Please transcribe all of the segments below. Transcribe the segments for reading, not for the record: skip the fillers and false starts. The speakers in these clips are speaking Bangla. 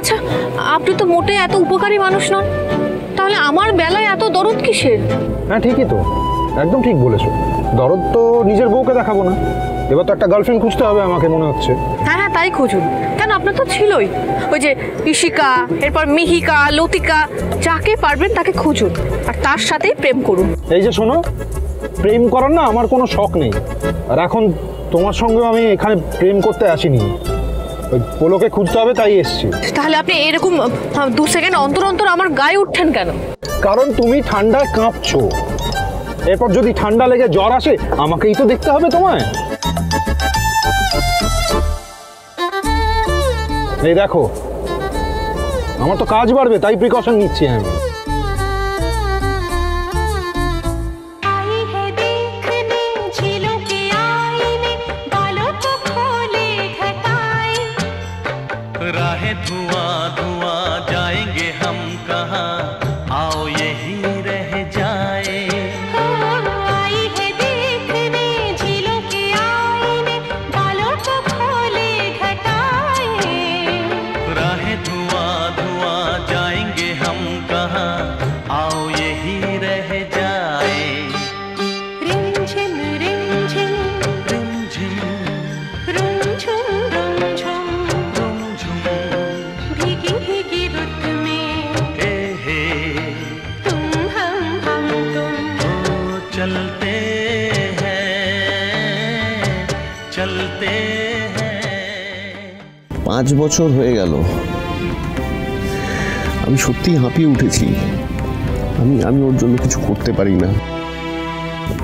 আচ্ছা, আপনি তো মোটে এত উপকারী মানুষ নন, তাহলে আমার বেলায় এত দরদ কিসের? হ্যাঁ ঠিকই তো, একদম ঠিক বলেছো। দরদ তো নিজের বউকে দেখাবো না, এবার তো একটা গার্লফ্রেন্ড খুঁজতে হবে আমাকে মনে হচ্ছে। হ্যাঁ হ্যাঁ, তাই খুঁজুন। কেন, আপনার তো ছিলই, ওই যে ইশিকা, এরপর মিহিকা, লতিকা, যাকে পারবেন তাকে খুঁজুন আর তার সাথেই প্রেম করুন। এই যে শোনো, প্রেম করার না আমার কোনো শখ নেই, আর এখন তোমার সঙ্গে আমি এখানে প্রেম করতে আসিনি, ওই পোলোকে খুঁজতে হবে তাই এসছি। তাহলে আপনি এরকম 2 সেকেন্ড অন্তর অন্তর আমার গায়ে উঠছেন কেন? কারণ তুমি ঠান্ডায় কাঁপছো, এরপর যদি ঠান্ডা লেগে জ্বর আসে আমাকেই তো দেখতে হবে তোমায়। এই দেখো, আমার তো কাজ বাড়বে তাই প্রিকশন নিচ্ছি আমি। राहें धुआं धुआं जाएंगे हम कहाँ, आओ यही रह जाए। आई है देखने झीलों के आईने, बालों को खोले घटाए। राहें धुआं धुआं जाएंगे हम कहाँ, आओ यही रह जाए। रिमझिम रिमझिम रिमझिम रुमझुम रुमझुम भीगी भीगी रुत में हे तुम हम तुम चलते हैं। 5 বছর হয়ে গেল, আমি সত্যি হাঁপিয়ে উঠেছি। আমি ওর জন্য কিছু করতে পারি না,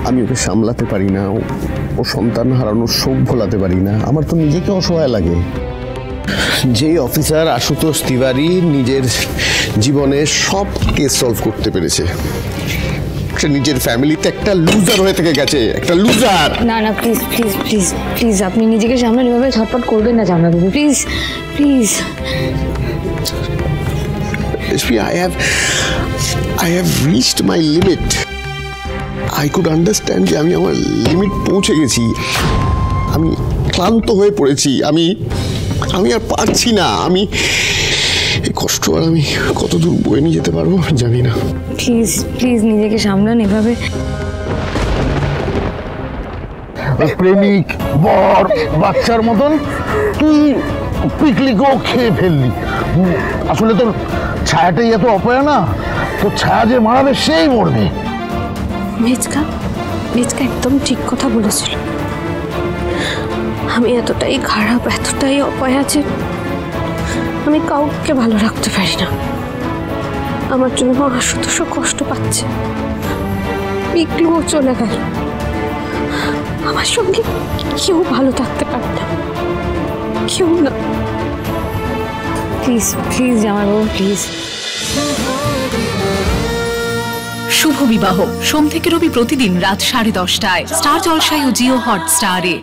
আমি ওকে সামলাতে পারি না, ও সন্তান হারানোর শোক ভোলাতে পারি না। আমার তো নিজেকে অসহায় লাগে। যে অফিসার আশুতোষ তিওয়ারি নিজের জীবনে সব কেস সলভ করতে পেরেছে, সে নিজের ফ্যামিলিতে একটা লুজার হয়ে থেকে গেছে, একটা লুজার। না না, প্লিজ প্লিজ প্লিজ প্লিজ, আপনি নিজেকে সামনে এভাবে ছটফট করবেন না জামাইবাবু, please please. I have reached my limit. I could understand যে আমি আমার লিমিট পৌঁছে গেছি, আমি ক্লান্ত হয়ে পড়েছি, আমি আর পারছি না। আমি এই কষ্ট আর আমি কতদূর বয়ে নিয়ে যেতে পারবো জানি না। প্লিজ প্লিজ নিজেকে সামলান এভাবে। প্রেমিক বর বাচ্চার মতন তুই পিকলিকেও খেয়ে ফেললি। আসলে তোর ছায়াটাই এত অপয়া না, তোর ছায়া যে মারাবে সেই মরবে। মেজকা একদম ঠিক কথা বলেছিল। আমি এতটাই খারাপ, এতটাই অপয়া যে আমি কাউকে ভালো রাখতে পারি না। আমার জন্য আশুতোষ কষ্ট পাচ্ছে, পিকলুও চলে গেল, আমার সঙ্গে কেউ ভালো থাকতে পারে না, কেউ না। প্লিজ প্লিজ জামাইবাবু প্লিজ। শুভ বিবাহ সোম থেকে রবি প্রতিদিন রাত 10:30টায় স্টার জলসায় ও জিও হটস্টারে।